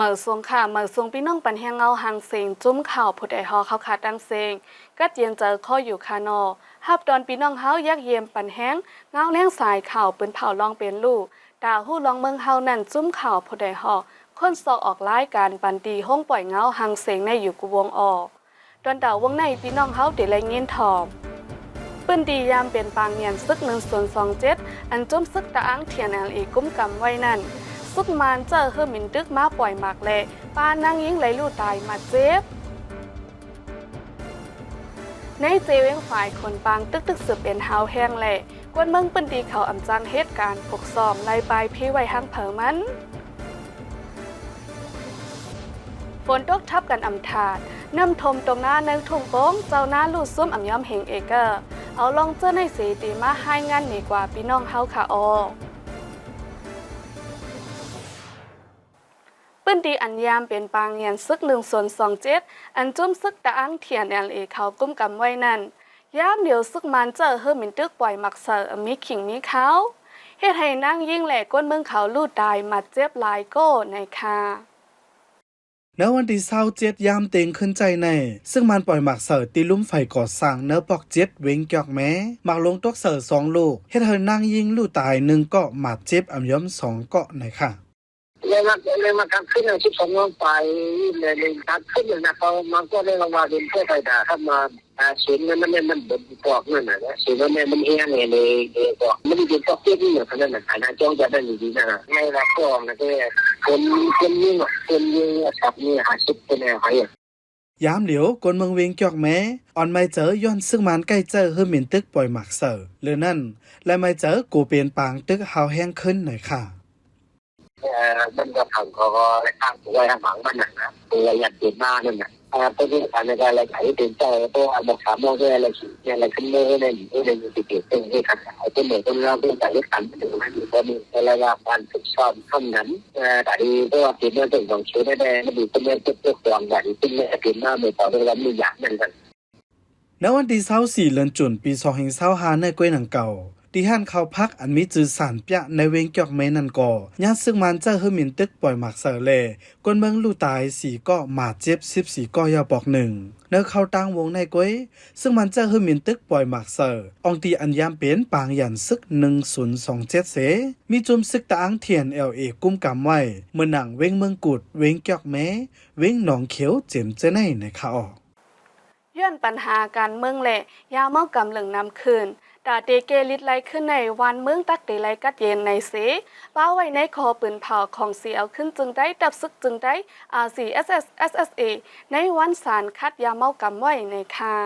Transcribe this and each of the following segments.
อสวงค่ะเหมอสวงพี่น้องปันแหงเงาหางเสียงจุ้มข่าวผุดไอฮอเขาขาดังเสียงกัดเย็นเจอข้ออยู่คานอฮับดอนพี่น้องเฮายักเยี่ยมปันแหงเงาแรงสายข่าวปืนเผาลองเป็นลูกดาวหู้ลองเมืองเฮานั่นจุ้มข่าวผุดไอฮอคนสอกออกไล่การปันดีห้องปล่อยเงาหางเสียงในอยู่กุวงออกดอนดาววงในพี่น้องเฮาเดลัยเงินทอมปืนดียามเป็นปางเงียนซึก1/27อันจุ้มซึกตะอ้างเทียนLAกุ้มกำไว้นั่นสุกมานเจอเฮอมินตึกมาปล่อยหมากเละป้านางยิงไหลลู่ตายมาเจ็บในเจเวงฝ่ายคนปางตึกสืบเป็นเฮาแห้งแหละกวนเมืองปืนดีเขาอำจังเหตุการณ์ปกซ้อมไล่ปลายพี่ไว้ห้างเผอมันฝนตกทับกันอำถาดน้ำทมตรงหน้าเนืองทุ่งโป้งเจ้าหน้าลู่ซุ้มอำย้อมเหงเอเกอร์เอาลองเจ้าในสีตีมาให้งานหนีกว่าพี่น้องเฮาค่ะอปืนดีอันยามเป็นปางเงียนซึก1/27อันจุ้มซึกตะอ้างเทียนLAเขากุ้มกำไว้นั่นยามเดียวซึกมันเจอเฮอมินตึกปล่อยมักเสอมีขิงมีเขาเฮ็ดให้นางยิ่งแหลกก้นเมืองเขาลู่ตายมาเจ็บหลายโก้ในค่ะในวันที่27ยามเต็งขึ้นใจในซึ่งมันปล่อยหมากเสิร์ตีลุ่มไฟก่อสร้างเนื้อปอก7เว้งเกียกแม้หมากลงตกเสิร์2ลูกเฮ็ดให้นางยิงลู่ตาย1เกาะหมาดเจ็บอำย้อม2เกาะในค่ะเลยมาการขึ้นใน12วันไปเลยการขึ้นนะเขามันก็ได้มาเป็นเพื่อไปด่าถ้ามาเสียงมันบดปอกนั่นน่ะเสียงมันเฮี้ยนเลยก็ไม่ได้เป็นปอกเตี้ยนี่เหมือนกันน่ะนะจ้องจะได้ดีๆนะไม่รับกองนะแค่คนยิ่งสับนี่50เป็นแนวไปยามเหลียวกวนเมืองเวงเกียกแม้อ่อนไม่เจอย้อนซึ่งมันใกล้เจอเฮอมินตึกปล่อยหมากเสิร์หรือนั่นและไม่เจอกูเป็นปางตึกเฮาแห้งขึ้นหน่อยค่ะมันก็ทำเขาก็ตั้งไว้ทางหลังมันนะตัวยัดเต็มหน้านั่นน่ะตัวนี้การในการอะไรขายเต็มใจตัวบอก3โมงด้วยอะไรอะไรขึ้นเลยเนี่ยนี่เลยติดเต็มที่ขัดไอ้ตัวเหนือตัวเราเป็นแต่เล็กกันถึงมันอยู่ตัวนี้อะไรว่าการฝึกซ้อมเท่านั้นแต่ดีตัวเต็มเนื้อเต็มของชื่อได้ไม่ดีตัวเนื้อตัวความใหญ่ตัวเนื้อเต็มหน้าไม่ต่อด้วยแล้วมีอย่างนั่นกันในวันที่24เดือนจุนปี2025ในกวยหนังเก่าที่ห้านเขาพักอันมีจือสารเปียในเวงเกียกแม่นันก่อญาติซึ่งมันเจอเฮอมินตึกปล่อยหมากเสอเลกวนเมืองลู่ตาย4ก็หมาเจ็บ14ก็ยาปอก1เนื้อเข้าตั้งวงในก้อยซึ่งมันเจอเฮอมินตึกปล่อยหมากเสอองตีอันยามเป็นปางหยันซึก1027เสมีจุมซึกตะอังเทียนLAกุ้มกำไว้เมื่อหนังเวงเมืองกุดเวงเกียกแม่เวงหนองเขียวเจ็มเจในขาออกย้อนปัญหาการเมืองแหละยาเมากำเหลืองนำคืนดาเตเกลิดไลขึ้นในวันเมืองตักเตไลกัดเย็นในเสป้าไว้ในคอปืนเผาของเสียเอาขึ้นจึงได้ดับซึกจึงได้ RCSS/SSA ในวันศาลคัดยาเมากำไว้ในค่ะ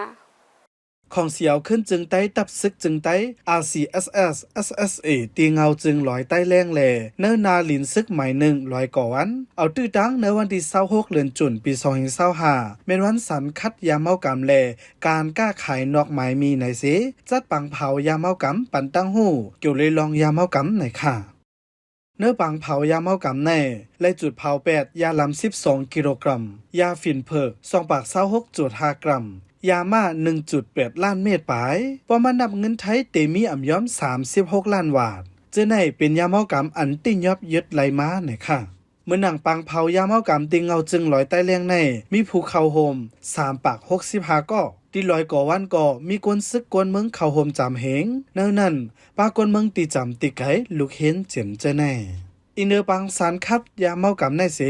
ของเสียวขึ้นจึงไต้ตับซึกจึงไต้ RCSS SSA ตีเงาจึงลอยใต้แรงแลเนื้อนาลินซึกหมาย1ลอยก่อวันเอาตื้อตั้งในวันที่26เดือนจุนปี2025เป็นวันสันคัดยาเมากำแลการกล้าขายนอกหมายมีในเสจัดปังเผายาเมากำปันตั้งหู้เกี่ยวเลยลองยาเมากำในค่ะเนื้อปังเผายาเมากำในและจุดเผา8ยาลำ12กิโลกรัมยาฝิ่นเพิก2ปาก26.5 กรัมยามา 1.8 ล้านเมตรปายประมาณนับเงินไทยเตมีอ่ำย้อม36ล้านบาทเจอในเป็นยาเมากำอันติยอบยึดไหลมาเนี่ยค่ะเมื่อหนังปังเผายาเมากำติงเงาจึงลอยใต้แรงในมีภูเขาโฮม3ปาก65ก็ที่ลอยก่อวันก่อมีกวนซึกกวนเมืองเขาโฮมจำเหงเนื่อนั่นปากวนเมืองตีจำติไกลูกเห็นเจ็มเจอในอินเนอร์ปังสารคัดยาเมากำในเส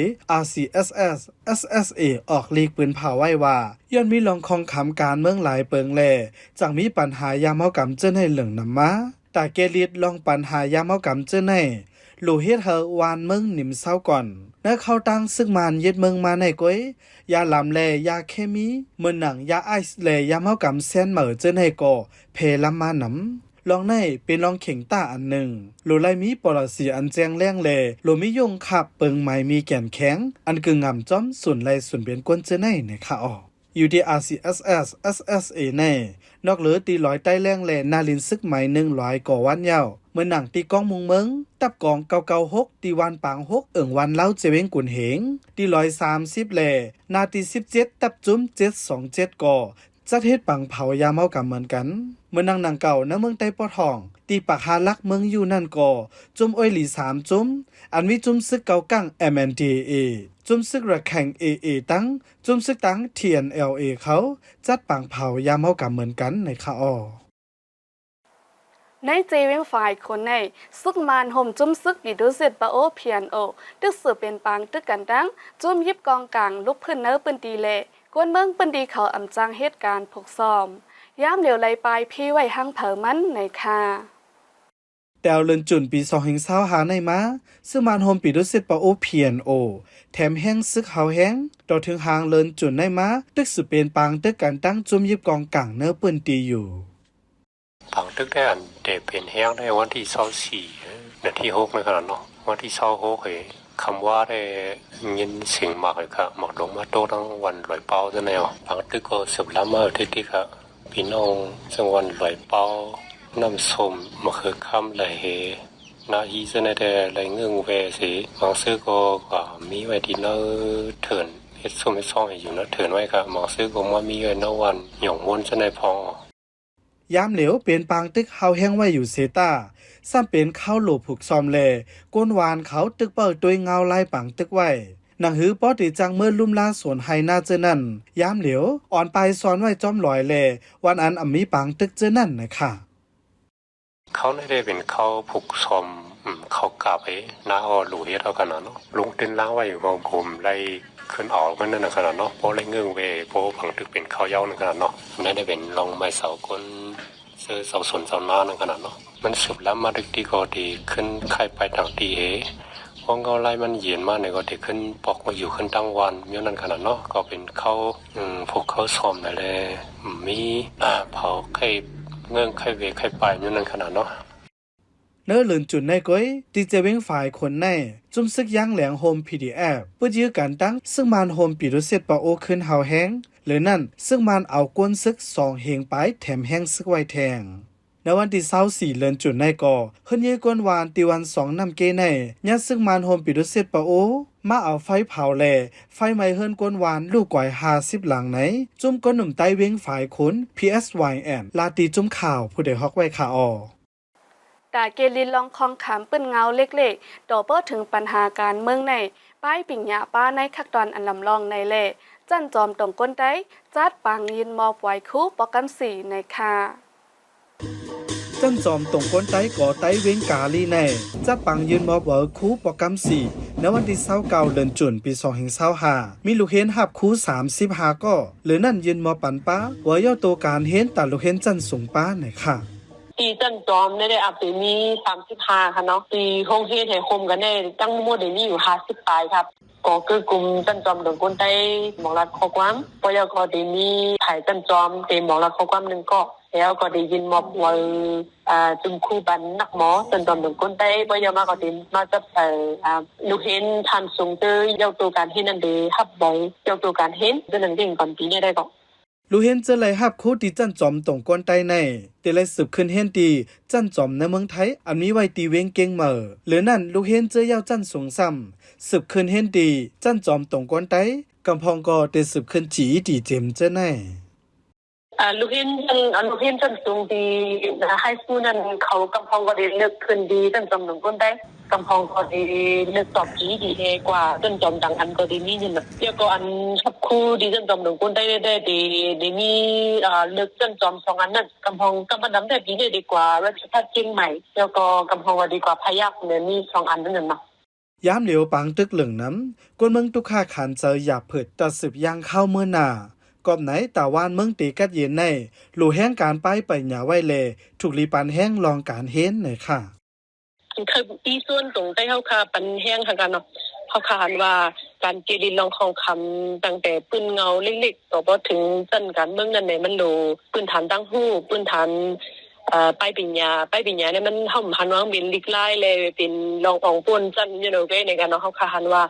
RCSS SSA ออกลีกปืนเผาไว้ว่าย้อนมีลองคองขำการเมืองหลายเปิงแลจังมีปัญหายาเมากำเจอในเหลืองนำมาแต่เกลีดลองปัญหายาเมากำเจอในลูเฮ็ดเฮอวานเมืองหนิมเศร้าก่อนเนื้อเข้าตั้งซึ่งมันยึดเมืองมาในก้อยยาลำแลยาเคมีเมื่อหนังยาไอซ์แลยาเมากำเส้นเหม่อเจอในก่อเพลำมาหนำลองในเป็นลองเข่งต้าอันหนึ่งโลไลมีปรสีอันแจงแรงแลโลมิยงขับเปิงไม้มีแก่นแข็งอันกึ่งงำจ้อมส่วนไลส่วนเบียนกวนเจอในขาออกอยู่ที่ RCSS SSA ในนอกเหลือตีลอยใต้แรงแลนาลินซึกไม้100ก่อวันยาวเมื่อหนังตีกองมุงเมืองตับกอง996ตีวันปาง6วันเล้าเจเวงกุนเหงตี130แลนาตี17ตับจุ้ม727ก่อจัดเฮ็ดปังเผายาเมากำเหมือนกันเมื่อนางเก่าณเมืองไต้ปอทองตีปากหาลักเมืองอยู่นั่นก่อจุ่มอ้อยหลี3จุ่มอันมีจุ่มซึกเก่ากั้ง MNDAA จุมซึกระแข่ง AA ตั้งจุมซึกตั้ง TNLA เขาจัดปังเผายามเฮากำเหมือนกันในข่าวในเจเวงฝ่ายคนในซึกมานห่มจุ้มซึกปีดูสิตปะโอเพียนโอตึกสืบเป็นปางตึกกันดังจุ้มยิบกองกลางลุกพื้นเนื้อปืนดีเละกวนเมืองปืนดีเขาอำจังเหตุการณ์พกซ้อมย้ำเหลียวไหลไปพี่ไว้ห้างเผอมันในค่ะแต่เลินจุนปี2025หาในมาซึ่งมานโฮมปีดุสิตปะโอเพียนโอแถมแห้งซึกเฮาแห้งต่อถึงหางเลินจุนในมาตึกสืบเป็นปางตึกกันตั้งจุ้มยิบกองกลางเนื้อปืนตีอยู่ผังตึกได้อันเดเป็นแห้งได้วันที่24เดือนที่6นะครับเนาะวันที่26เฮ้คำว่าได้ยินเสียงมากเลยครับหมอกลงมาโตทั้งวันลอยเป้าจะแนวผังตึกก็สืบล้ำมาที่ครับพี่น้องจังวันลอยเป้าน้ำส้มมะเขือคำไหลนาอีจะได้ไหลเงื่อนเวสีบางซื้อก็กว่ามีไว้ที่เนื้อเถินเฮ็ดส้มเฮ็ดซองให้อยู่เนื้อเถินไว้ครับบางซื้อก็มามีไว้เนื้อวันหย่องวนจะได้พอยามเหลวเป็นปางตึกเฮาแห้งไว้อยู่เซตาซ้ำเป็นข้าวโหลผูกซอมแลก้นวานเขาตึกเปิดตัวเงาลายปังตึกไว้หนังหือป้อติจังเมื่อลุ่มล่าสวนไฮนาเจอนั่นยามเหลวอ่อนไปซ้อนไว้จอมลอยแลวันอันอำมีปังตึกเจอนั่นนะคะเขาได้เป็นเขาผูกซอมเขากลับไปน้าออหลูเฮ็ดเอาขนาดเนาะลงเต้นล้างไว้อยู่มองกลมไล่ขึ้นออกมันนั่นขนาดเนาะโปไล่เงื่อนเวโปผังตึกเป็นเขาเย้านั่นขนาดเนาะได้เป็นลองไม้เสาก้นเสื้อเสาสนเสาหน้านั่นขนาดเนาะมันสืบล้ำมาดึกดีก็ดีขึ้นใครไปต่างดีเฮพอเขาไล่มันเย็นมากเนี่ยก็ดีขึ้นปอกมาอยู่ขึ้นตั้งวันมีนั่นขนาดเนาะก็เป็นเขาพวกเขาซ้อมนั่นแหละมีเผาไข่เงื่อนไข่เวไข่ไปมีนั่นขนาดเนาะเนื้อหลืนจุนในก้อยตีเจเว้งฝ่ายคนในจุ่มซึกย่างแหลงโฮม PDF เพื่อยื้อการตั้งซึ่งมานโฮมปีรุเซตปะโอขึ้นเฮาแห้งหรือนั่นซึ่งมันเอาก้นซึก2เฮงไปแถมแห้งซึกไว้แทงในวันที่24เดือนจุนในก่อเฮิรนเยก้นวานตีวัน2นำเกในยัดซึ่งมันโฮมปีรุเซตปะโอมาเอาไฟเผาแลไฟไหม้เฮิรนก้นวานลูกก่อย50หลังไหนจุ่มก้นหนุ่มใต้เว้งฝ่ายคน PSYN ลาตีจุ่มข่าวผู้ใดฮอกไว้ข่าวตาเกลินลองคองขามปืนเงาเล็กๆต่อเปิดถึงปัญหาการเมืองในป้ายปิ่งหยาป้าในคักตอนอันลำลองในเล่จั่นจอมตรงก้นได้จัดปังยินมอบไว้คู่ปกัน4ในค่ะจั่นจอมตรงก้นไต้ก่อไต้เว้งกาลีในจัดปังยืนมอบไว้คู่ปกัน4ในวันที่29เดือนจุนปี2025มีลูกเห็นหับคู่35ก็หรือนั่นยืนมอบปันป้าว่าย่อตัวการเห็นแต่ลูกเห็นจั่นสูงป้าในค่ะปีจันจอมได้อัปเดตมี35ค่ะเนาะปีโรงเรียนให้คมกันได้ตั้งหมดได้มีอยู่50ปลายครับก็คือกลุ่มจันจอมตรงคนใต้หมองรัดข้อความปยกได้มีไผจันจอมเต็มหมองรัดข้อความนึงก็แล้วก็ได้ยินมอบว่าจุมคู่บันนักหมอจันจอมตรงคนใต้ปยมาก็ได้มาจับลูกเห็นทันสูงเตยยกตัวการเห็นนั่นเด้ฮับบ่อยยกตัวการเห็นจนนั้นเด้งก่อนปีนี้ได้ก็ลูเห็นจะไหลหับคู่ตีจั่นจอมตรงก้นใต้ในแต่ไหลสืบขึ้นเห็นตีจั่นจอมในเมืองไทยอันมีไว้ตีเว้งเก่งเหมอหรือนั่นลูเห็นเจอยาวจั่นสูงซ้ำสืบขึ้นเห็นตีจั่นจอมตรงก้นใต้กำพองก็เตสืบขึ้นจีตีเจมเจอในลูกเห็นจันสูงดีไฮสคูลนั้นเขากำพองก็ได้เลือกขึ้นดีจันจอมตรงก้นได้กำพองก็ได้เลือกตอบจีดีเอกว่าจันจอมดังอันก็ได้มีเงินเดี๋ยวก็อันชับคู่ดีจันจอมตรงก้นได้มีเลือกจันจอม2อันนั้นกำพองกำบันดำได้ดีดีกว่ารัชพัฒน์เชียงใหม่แล้วก็กำพองว่าดีกว่าพยัคฆ์เนี่ยมี2อันนั่นน่ะยามเหลียวปังตึกเหลืองน้ำกวนเมืองตุกค่าขันเจอหยาบเผิดตัดสืบย่างเข้าเมื่อหน้ากอบไหนตาวานเมืองตีกัดเย็นในหลู่แห้งการไปหยาไว้เลถูกลีปันแห้งลองการเห็นในค่ะคือปีส่วนตรงได้เฮาค่ะปันแห้งค่ะกันเนาะเฮาคาดว่าการเจริญลองของคำตั้งแต่ปืนเงาเล็กๆต่อบ่ถึงจันการเมืองนั้นเนี่ยมันโลปืนฐานตั้งฮู้ปืนฐานไปปิญญาเนี่ยมันห่มหันวางเป็นลิกไล่เลยเป็นรองของป่นจันอยู่เนาะในกันเนาะเฮาคาดว่า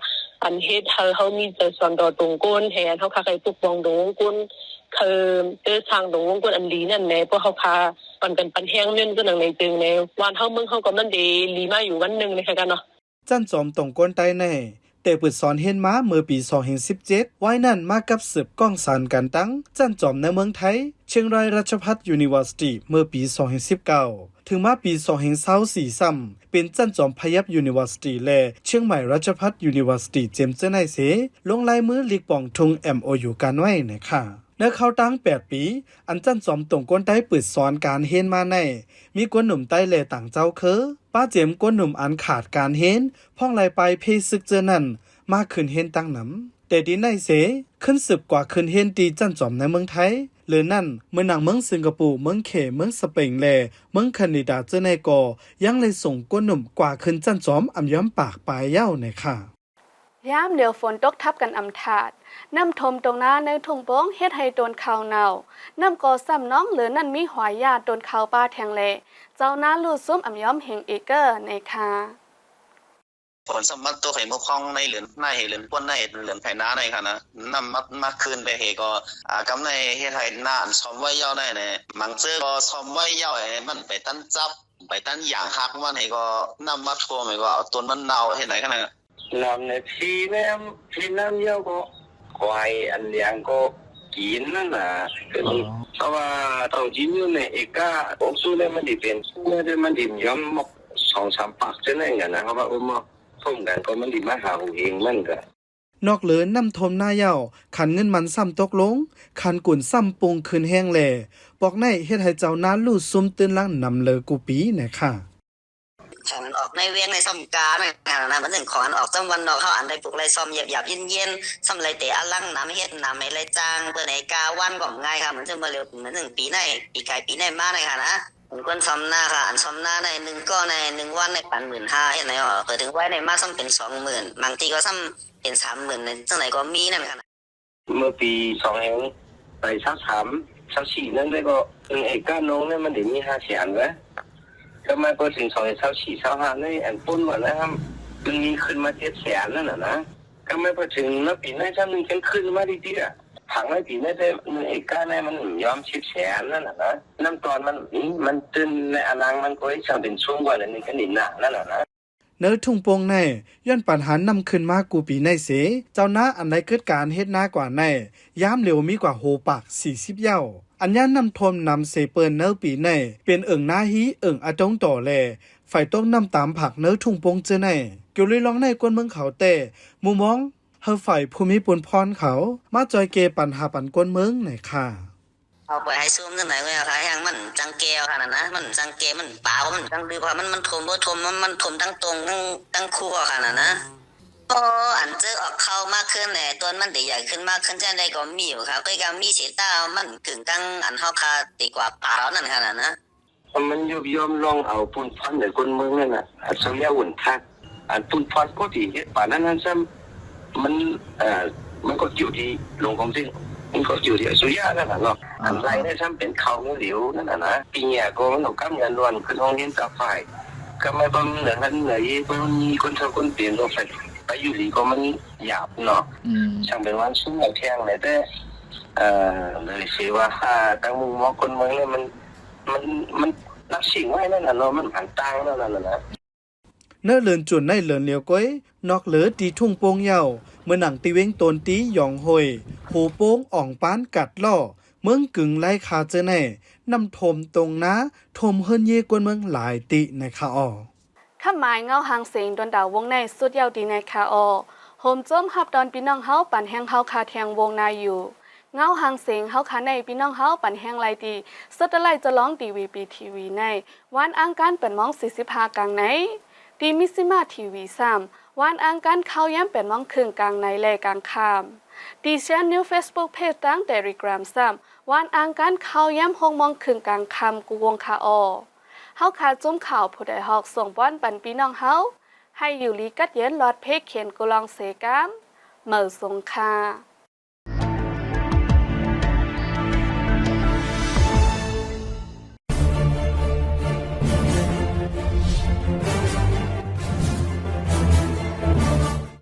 อันเฮ็ดเฮามีแต่สอนต่อตรงก้นแฮนเฮาใครปกป้องตรงก้นคือทางตรงก้นอันดีนั่นแหละเพราะเฮาคาปันกันปันแห้งเงินก็นังในจึงในวันเฮาเมืองเฮาก็มันดีลีมาอยู่วันนึงนะคะกันเนาะจันจอมตรงก้นใต้ในแต่เปิดสอนเห็นมาเมื่อปี2017ไว้นั่นมากับสืบก้องสารกันตั้งจันจอมในเมืองไทยเชียงรายราชภัฏ University เมื่อปี2019 ถึงมาปี2024ซ้ำเป็นจั่นจอมพยัพ University และเชียงใหม่ราชภัฏ University เจมส์เจไนเสลงลายมือลีกป่องทุง MOU กันไว้นะคะในเข้าตั้ง8ปีอันจั่นจอมตรงก้นใต้เปิดสอนการเฮนมาในมีกวนหนุ่มใต้แลต่างเจ้าป้าเจมกวนหนุ่มอันขาดการเฮนพ่องลายไปเพซึกเจอนั่นมากขึ้นเฮนตั้งน้ำแต่ดีในเสขึ้นสืบกว่าขึ้นเฮนตีจั่นจอมในเมืองไทยหรือนั่นเมืองหนังเมืองสิงคโปร์เมืองเขเมืองสเปนแลเมืองแคนาดาเจอในก่อยังเลยส่งกวนหนุ่มกว่าขึ้นจั่นจอมย้อมปากปลายเย้าในค่ะยามเดียวฝนตกทับกันถาดน้ำทมตรงหน้าในทุ่งโป้งเฮ็ดให้โดนข่าวเนาน้ำก่อซ้ำน้องหรือนั่นมีหอยยาโดนข่าวป้าแทงเละเจ้าหน้าลูดซุ้มย้อมเฮงเอเกอร์ในค่ะผลสมบัติตัวไข่มุกคองในเหลือนในเหลือนป้นในเหลือนไข่น้าในค่ะนะนำมาคืนไปเหก็กำในเฮ็ดให้หน้าซ้อมไว้ย่อได้เนี่ยมังเจอก็ซ้อมไว้ย่อมันไปตั้นจับไปตั้นอย่างฮักมันให้ก็นำมาทัวไปก็เอาต้นมันเน่าเฮ็ดไหนกันนะนำในที่น้ำเยอะก็ควายอันเลี้ยงก็กินนั่นน่ะเพราะว่าต้องกินอยู่ในเอกาของสู้ได้มันดิเป็นสู้ได้มันดิย้อม2-3 ปากจะได้กันนะเพราะว่ามาท่มกันก็มันดิมาหาหูเองมันก็นอกเหลือน้ำทมหน้าเย้าขันเงินมันซ้ำตกลงขันกุ่นซ้ำปรุงคืนแห้งแหล่บอกในเฮ็ดให้เจ้าน้าลูดซุ่มตื่นลังนำเลอกูปีนะคะของออกในเวียงในซ่อมกานะมันถึงของออกจังวันดอกเขาอันได้ปลูกไรซ่อมหยาบๆเย็นๆซ่อมไรเตะอลังน้ำเฮ็ดน้ำไรจ้างเพื่อในกาวันก็ง่ายค่ะมันจะมาเร็วเหมือนถึงปีในปีไก่ปีในมาเลยค่ะนะผมคนซ่อมหน้าค่ะอันซ่อมหน้าใน1ก็ใน1วันใน15,000เฮ็ดไหนอ๋อเคยถึงไว้ในมาซ่อมเป็น 20,000 บางทีก็ซ่อมเป็น 30,000 ในจังไหนก็มีนั่นค่ะเมื่อปี2ไป23-24นั่นได้ก็เอกาน้องเนี่ยมันได้มี5แสนแล้วก็มาก็ถึง24-25นี่อันปุ้นว่านะครับมันมีขึ้นมา7แสนนั่นน่ะนะก็ไม่พอถึงแล้วปีหน้าถ้ามันขึ้นมาดีๆผังไว้ปีหน้าได้เอกาในมันยอม10แสนนั่นน่ะนะน้ำตอนมันตื่นในอนังมันก็จะเป็นช่วงกว่านั้นนี่ก็นิดหนานั่นน่ะนะเนื้อทุ่งโปงในย้อนปัญหานำขึ้นมากูปีในเสเจ้าหน้าอันใดเกิดการเฮ็ดหน้ากว่าในย้ำเร็วมีกว่าโหปาก40เย้าอันย่านำทมนำเสเปินเนื้อปีในเป็นหน้าฮีอาจงต่อแลฝ่ายต้องนำตามผักเนื้อทุ่งโปงเจอในเกี่ยวเลยลองในกวนเมืองเขาแต่มุมมองเฮาฝ่ายภูมิปุนพรเขามาจอยเกปัญหาปันกวนเมืองในค่ะเอาไปให้ซูมจังไหนก็ค่ะอย่างมันจังแก้วค่ะนะมันจังแก้มันเปล่ามันจังดีกว่ามันถมบ่ถมมันถมทั้งตรงทั้งคู่ค่ะนะพออันเจอออกเข้ามากขึ้นแหละตัวมันได้ใหญ่ขึ้นมากขึ้นจังได๋ก็มีอยู่ค่ะก็มีเสตามันกึ่งกลางอันเฮาค่ะดีกว่าเปล่านั่นค่ะนะมันยอมลองเอาปุ้นพันในคนเมืองนั่นน่ะสัญญาอุ่นทักอันปุ้นพันก็ที่เฮ็ดป่านนั้นซ้ำมันก็อยู่ที่ลงของจริงมันก็อยู่ที่สุริยะนั่นน่ะเนาะอันไรได้ซ้ำเป็นเขาเหลวนั่นน่ะนะปีเนี้ยก็มันต้องกำเงินล้วนขึ้นห้องเรียนกับฝ่ายก็ไม่บ่เหมือนกันเลยมันมีคนเท่าคนเปลี่ยนก็ไปอยู่ดีก็มันหยาบเนาะช่างเป็นวันสู้แข่งเลยแต่เลยสิว่าตั้งมุมมองคนเมืองเนี่ยมันนักสิ่งไว้นั่นน่ะเนาะมันหันต่างนั่นน่ะนะเนื้อเลือนจุนในเลือนเลียวก้อยนอกเหลือตีทุ่งโปงเย้าเมื่อหนังตีเว้งตนตีหยองหอยโหโป้งอ่องปานกัดล่อเมืองกึ่งไล่คาเจอแน่นำทมตรงนะทมเฮิรนเยกวนเมืองหลายติในคาออข้าหมายเงาหางเสียงดนดาววงในสุดยาวดีในคาอโฮมจมฮับดอนพี่น้องเฮาปั่นแห้งเฮาคาแทงวงนายอยู่เงาหางเสียงเฮาคาในพี่น้องเฮาปั่นแห้งไลดีสุดไลจะร้องดีวีปีทีวีในวันอังการเป็นมอง45กลางในดีมิซิมาทีวี3วันอังการเข้าย้ำเป็นมองครึ่งกลางในและกลางค่ำดีเชนนิวเฟซบุ๊กเพจตั้งเดริกรามวันอังการเข้าย้ำ6 โมงครึ่งกลางค่ำกูวงคาอเฮาคาจุ้มข่าวผู้ใดฮอกส่งป้อนปันพี่น้องเฮาให้อยู่ลีกัดเย็นหลอดเพกเขียนกุลองเสกามเหมือสงคา